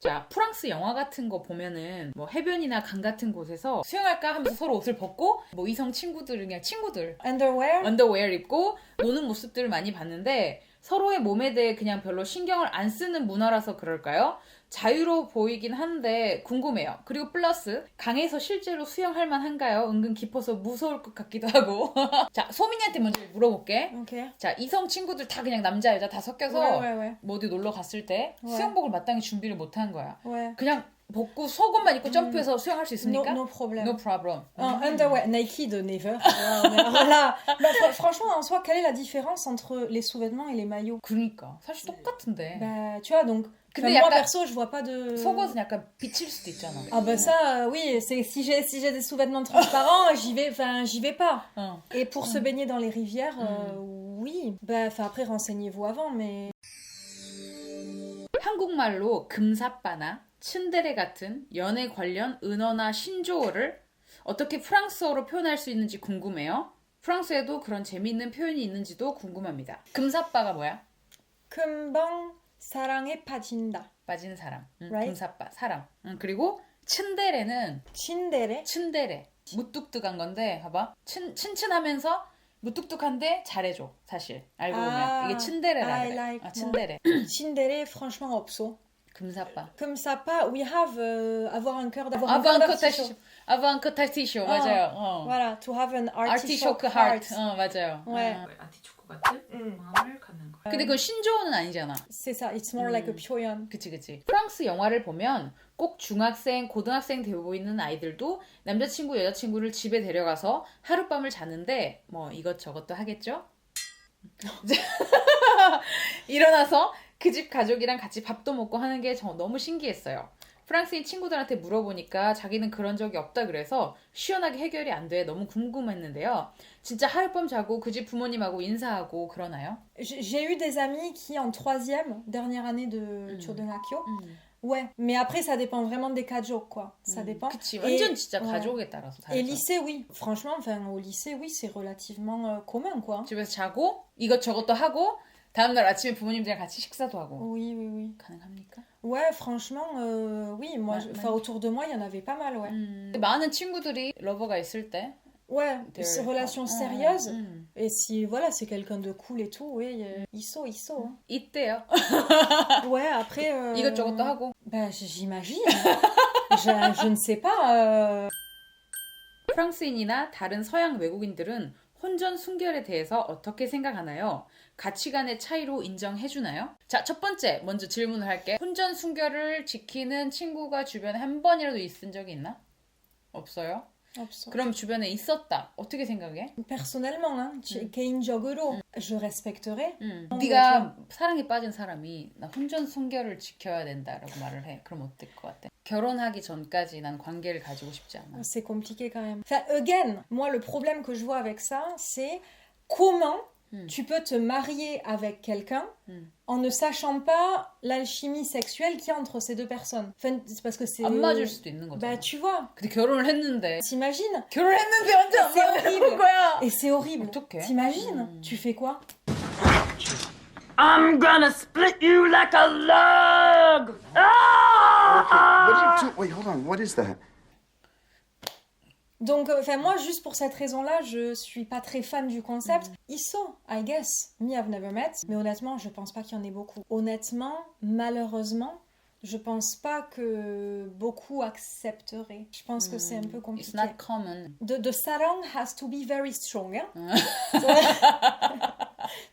자, 프랑스 영화 같은 거 보면은 뭐 해변이나 강 같은 곳에서 수영할까 하면서 서로 옷을 벗고 뭐 이성 친구들 그냥 친구들 언더웨어 입고 노는 모습들을 많이 봤는데 서로의 몸에 대해 그냥 별로 신경을 안 쓰는 문화라서 그럴까요? 자유로워 보이긴 한데 궁금해요. 그리고 플러스 강에서 실제로 수영할 만한가요? 은근 깊어서 무서울 것 같기도 하고. 자, 소민이한테 먼저 물어볼게. Okay. 자, 이성 친구들 다 그냥 남자 여자 다 섞여서 Ouais. 뭐 어디 놀러 갔을 때 왜? 수영복을 마땅히 준비를 못 한 거야. Ouais. 그냥 벗고 속옷만 입고 점프해서 수영할 수 있습니까? No problem. No problem. Underwear, Nike de Never. Voilà. Bah, franchement, en soi, quelle est la différence entre les sous-vêtements et les maillots? 그러니까 사실 똑같은데. Bah, tu vois, donc, 근데 moi 약간 perso, je vois pas de. 속옷은 약간 비칠 수도 있잖아. Ah bah ça, oui, c'est si j'ai des sous-vêtements transparents, j'y vais pas. Et pour se baigner dans les rivières, oui. Bah, enfin après, renseignez-vous avant, mais. 한국말로 금사빠나 츤데레 같은 연애 관련 은어나 신조어를 어떻게 프랑스어로 표현할 수 있는지 궁금해요. 프랑스에도 그런 재미있는 표현이 있는지도 궁금합니다. 금사빠가 뭐야? 금방 사랑에 빠진다. 빠진 사람. Right? 금사빠, 사람. 그리고 츤데레는 츤데레. 무뚝뚝한 건데 봐봐. 츤츤하면서 무뚝뚝한데 잘해줘. 사실 알고 보면 이게 츤데레라 그래. like 츤데레. 츤데레, franchement, 없어. 금사빠. Comme ça, pas. We have avoir un cœur d'avoir Avoir un un cœur côté Avoir un côté artichaut. 맞아요. Voilà, to have an artichoke artichoke heart. heart. 맞아요. Ouais. 아티초코 같은 마음을 갖는 거. 근데 그건 신조어는 아니잖아. C'est ça, it's more like a 표현. 그치. 프랑스 영화를 보면 꼭 중학생, 고등학생 되어 보이는 아이들도 남자친구, 여자친구를 집에 데려가서 하룻밤을 자는데 뭐 이것저것도 하겠죠? 일어나서 그 집 가족이랑 같이 밥도 먹고 하는 게 너무 신기했어요. 프랑스인 친구들한테 물어보니까 자기는 그런 적이 없다 그래서 시원하게 해결이 안 돼 너무 궁금했는데요. 진짜 하룻밤 자고 그 집 부모님하고 인사하고 그러나요? J'ai eu des amis qui en troisième, dernière année de Chodenakyo. Ouais, mais après ça dépend vraiment des cadeaux quoi. Ça dépend. 그치, 완전 진짜 가족에 따라서 다르죠. Et lycée, oui. Franchement, enfin au lycée, oui, c'est relativement commun quoi. 집에서 자고 이것저것도 하고 다음날 아침에 부모님들이랑 같이 식사도 하고. Oui. 가능합니까? Ouais, franchement, oui. Moi, autour de moi, il y en avait pas mal, ouais. 많은 친구들이 러버가 있을 때. Ouais, ces relations sérieuses. Et si, voilà, c'est quelqu'un de cool et tout, oui, ISO. Hein. 있대요. Ouais, après... 이것저것도 하고. Bah, j'imagine. je ne sais pas. 프랑스인이나 다른 서양 외국인들은 혼전 순결에 대해서 어떻게 생각하나요? 가치관의 차이로 인정해주나요? 자, 첫 번째 먼저 질문을 할게. 혼전 순결을 지키는 친구가 주변에 한 번이라도 있은 적이 있나? 없어요? 없어. 그럼 주변에 있었다. 어떻게 생각해? Personnellement, hein, 개인적으로 je respecterais. 네가 사랑에 빠진 사람이 나 혼전 순결을 지켜야 된다라고 말을 해. 그럼 어떨 것 같아? 결혼하기 전까지 난 관계를 가지고 싶지 않아. C'est compliqué quand même. Enfin, again, moi le problème que je vois avec ça, c'est comment tu peux te marier avec quelqu'un en ne sachant pas l'alchimie sexuelle qu'il y a entre ces deux personnes. Enfin, c'est parce que c'est... 안 맞을 수도 있는 거잖아. Bah, tu vois. 근데 결혼을 했는데. T'imagines? 결혼했는데 완전 안 맞는 거야. Et c'est horrible. 어떡해? T'imagines? Tu fais quoi? I'm gonna split you like a log! Ah! Okay, what do you do? Wait, hold on. What is that? Donc, enfin, moi, juste pour cette raison-là, je suis pas très fan du concept. ISO, I guess. Me, I've never met. Mais honnêtement, je pense pas qu'il y en ait beaucoup. Honnêtement, malheureusement, je pense pas que beaucoup accepteraient. Je pense que c'est un peu compliqué. It's not common. The sarang has to be very strong. Hein?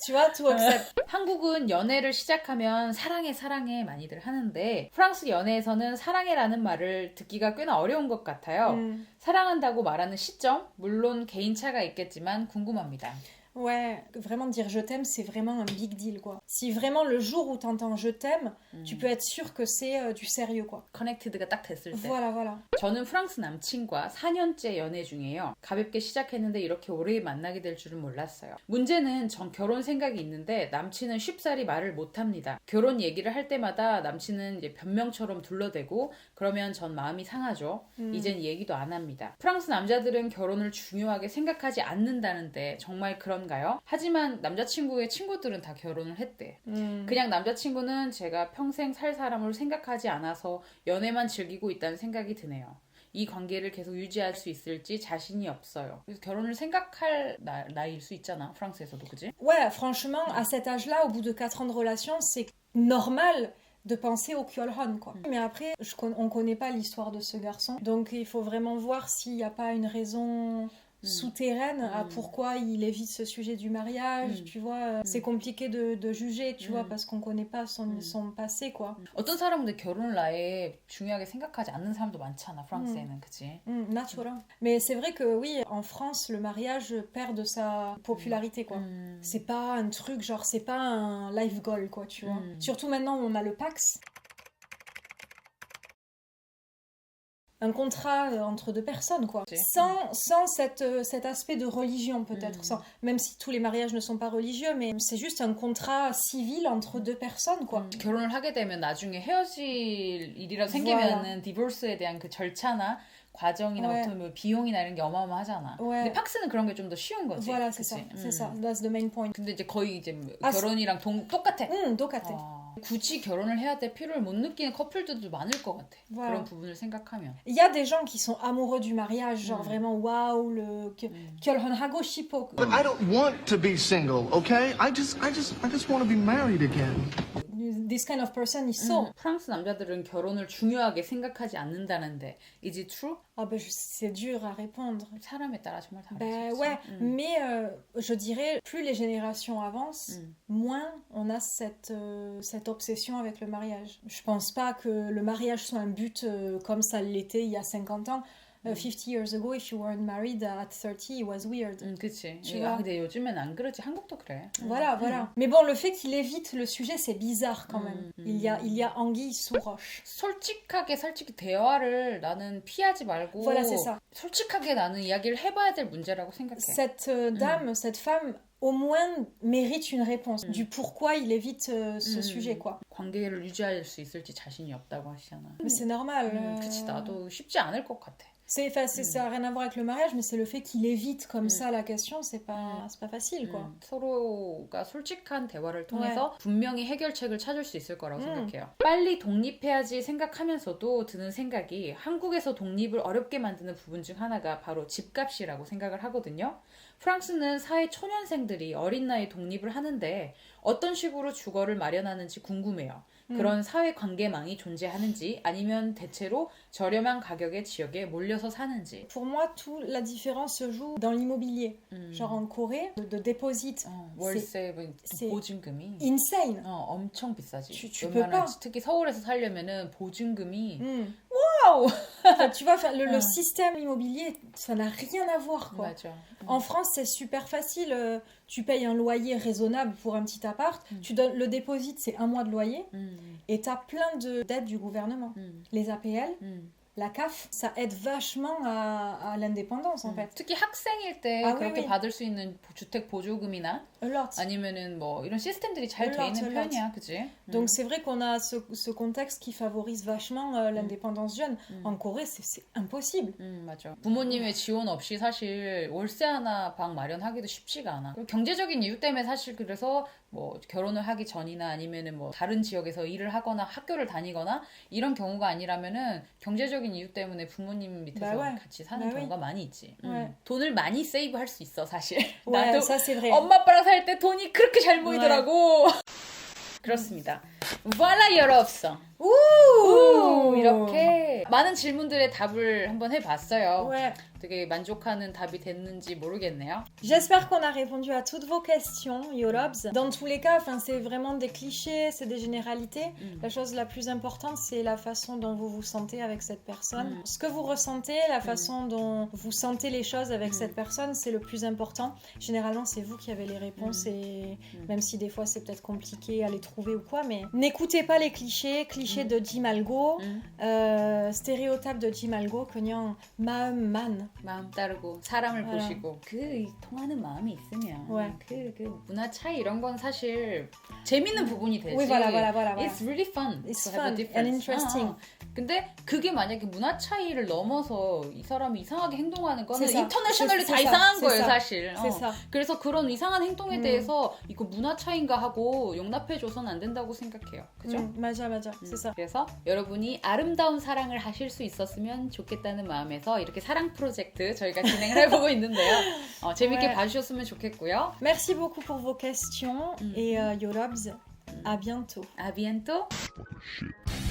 Tu vois, to accept. 한국은 연애를 시작하면 사랑해 많이들 하는데 프랑스 연애에서는 사랑해라는 말을 듣기가 꽤나 어려운 것 같아요. 사랑한다고 말하는 시점, 물론 개인차가 있겠지만 궁금합니다. Ouais, vraiment dire je t'aime, c'est vraiment un big deal, quoi. Si vraiment le jour où t'entends je t'aime, tu peux être sûr que c'est du sérieux, quoi. 커넥티드가 딱 됐을 때. Voilà. 저는 프랑스 남친과 4년째 연애 중이에요. 가볍게 시작했는데 이렇게 오래 만나게 될 줄은 몰랐어요. 문제는 전 결혼 생각이 있는데 남친은 쉽사리 말을 못합니다. 결혼 얘기를 할 때마다 남친은 이제 변명처럼 둘러대고 그러면 전 마음이 상하죠. 이젠 얘기도 안 합니다. 프랑스 남자들은 결혼을 중요하게 생각하지 않는다는데 정말 그런 그런가요? 하지만 남자친구의 친구들은 다 결혼을 했대. 그냥 남자친구는 제가 평생 살 사람으로 생각하지 않아서 연애만 즐기고 있다는 생각이 드네요. 이 관계를 계속 유지할 수 있을지 자신이 없어요. 그래서 결혼을 생각할 나이일 수 있잖아. 프랑스에서도, 그지? Ouais, franchement, à cet âge-là, au bout de 4 ans de relation, c'est normal de penser au Kyolhon, quoi. Mais après, on connaît pas l'histoire de ce garçon, donc il faut vraiment voir s'il n'y a pas une raison souterraine à pourquoi il évite ce sujet du mariage, tu vois. C'est compliqué de juger, tu vois, parce qu'on connaît pas son passé, quoi. 어떤 사람들 결혼을 아예 중요하게 생각하지 않는 사람도 많잖아, 프랑스에는, 그치? Naturel. Mais c'est vrai que oui, en France, le mariage perd de sa popularité, quoi. C'est pas un truc, genre, c'est pas un life goal, quoi, tu vois. Surtout maintenant où on a le Pax. Un contrat entre deux personnes, quoi. Sans cet aspect de religion, peut-être. Même si tous les mariages ne sont pas religieux, mais c'est juste un contrat civil entre deux personnes, quoi. 결혼을 하게 되면 나중에 헤어질 일이라도 생기면은 디보스에 대한 그 절차나 과정이나 어떤 뭐 비용이나 이런 게 어마어마하잖아. 근데 팍스는 그런 게 좀 더 쉬운 거지. Voilà, c'est ça. C'est ça. That's the main point. 근데 이제 거의 이제 결혼이랑 똑같아. 똑같아. 굳이 결혼을 해야 될 필요를 못 느끼는 커플들도 많을 것 같아. Voilà. 그런 부분을 생각하면. Il y a des gens qui sont amoureux du mariage, genre vraiment waouh, le 결혼하고 싶어. But I don't want to be single, okay? I just want to be married again. This kind of person is so. 프랑스 남자들은 결혼을 중요하게 생각하지 않는다는데 is it true? Ah ben c'est dur à répondre. 사람에 따라 정말 다르지. Ben ouais, mais je dirais plus les générations avancent, moins on a cette obsession avec le mariage. Je pense pas que le mariage soit un but comme ça l'était il y a 50 ans. 50 years ago, if you weren't married at 30, it was weird. 그치. Tu vois? 근데 요즘엔 안 그러지. 한국도 그래. Voilà, voilà. Mais bon, le fait qu'il évite le sujet, c'est bizarre quand même. Il y a anguille sous roche. 솔직하게 대화를 나는 피하지 말고 Voilà, c'est ça. 솔직하게 나는 이야기를 해봐야 될 문제라고 생각해. Cette dame, cette femme, au moins mérite une réponse du pourquoi il évite ce sujet, quoi. 관계를 유지할 수 있을지 자신이 없다고 하시잖아. Mais c'est normal. 그치, 나도 쉽지 않을 것 같아. Ça n'a rien à voir avec le mariage, mais c'est le fait qu'il évite comme ça la question, c'est pas facile, quoi. 서로가 솔직한 대화를 통해서 분명히 해결책을 찾을 수 있을 거라고 생각해요. 빨리 독립해야지 생각하면서도 드는 생각이 한국에서 독립을 어렵게 만드는 부분 중 하나가 바로 집값이라고 생각을 하거든요. 프랑스는 사회 초년생들이 어린 나이에 독립을 하는데 어떤 식으로 주거를 마련하는지 궁금해요. 그런 사회 관계망이 존재하는지 아니면 대체로 저렴한 가격의 지역에 몰려서 사는지. Pour moi, toute la différence se joue dans l'immobilier. Genre en Corée, de deposit, 월세 보증금이 insane. 엄청 비싸지. Tu peux pas. 특히 서울에서 살려면은 보증금이 Waouh. Enfin, tu vois, le système immobilier, ça n'a rien à voir, quoi. 맞아. En France, c'est super facile. Tu payes un loyer raisonnable pour un petit appart. Tu donnes le déposit, c'est 1 mois de loyer. Et tu as plein d'aides du gouvernement. Les APL, la CAF, ça aide vachement à l'indépendance, en fait. 특히 학생일 때 그렇게 받을 수 있는 주택 보조금이나 A lot. 아니면은 뭐 이런 시스템들이 잘 돼 있는 편이야, 그치? Donc c'est vrai qu'on a ce contexte qui favorise vachement l'indépendance jeune. En Corée, c'est impossible. 맞아. 부모님의 지원 없이 사실 월세 하나 방 마련하기도 쉽지가 않아. 그리고 경제적인 이유 때문에 사실 그래서 뭐 결혼을 하기 전이나 아니면은 뭐 다른 지역에서 일을 하거나 학교를 다니거나 이런 경우가 아니라면은 경제적인 이유 때문에 부모님 밑에서 같이 사는 경우가 많이 있지. 돈을 많이 세이브할 수 있어, 사실. 나도 ça, c'est vrai. 엄마 아빠랑 살 때 돈이 그렇게 잘 모이더라고. 그렇습니다. voilà 여러분. 이렇게 많은 질문들의 답을 한번 해봤어요. 되게 만족하는 답이 됐는지 모르겠네요. J'espère qu'on a répondu à toutes vos questions, Yorobs. Dans tous les cas, c'est vraiment des clichés, c'est des généralités. La chose la plus importante, c'est la façon dont vous vous sentez avec cette personne. Ce que vous ressentez, la façon dont vous sentez les choses avec cette personne, c'est le plus important. Généralement, c'est vous qui avez les réponses et même si des fois c'est peut-être compliqué à les trouver ou quoi, mais n'écoutez pas les clichés de Jim Algo, stéréotype de Jim Algo, 그냥 마음 따르고 사람을 보시고 그 통하는 마음이 있으면 그 문화 차이 이런 건 사실 재밌는 부분이 되지. Oui, voilà. It's really fun. It's fun and interesting. 근데 그게 만약에 문화 차이를 넘어서 이 사람이 이상하게 행동하는 거는 C'est ça. 인터내셔널리 다 C'est ça. 이상한 C'est 거예요, ça. 사실. C'est ça. 그래서 그런 이상한 행동에 대해서 이거 문화 차이인가 하고 용납해줘서는 안 된다고 생각해요. 그죠? 맞아. C'est ça. 그래서 여러분이 아름다운 사랑을 하실 수 있었으면 좋겠다는 마음에서 이렇게 사랑 프로젝트 저희가 진행을 해보고 있는데요. 재밌게 Ouais. 봐주셨으면 좋겠고요. Merci beaucoup pour vos questions et Yorobs, à bientôt. À bientôt. Shit.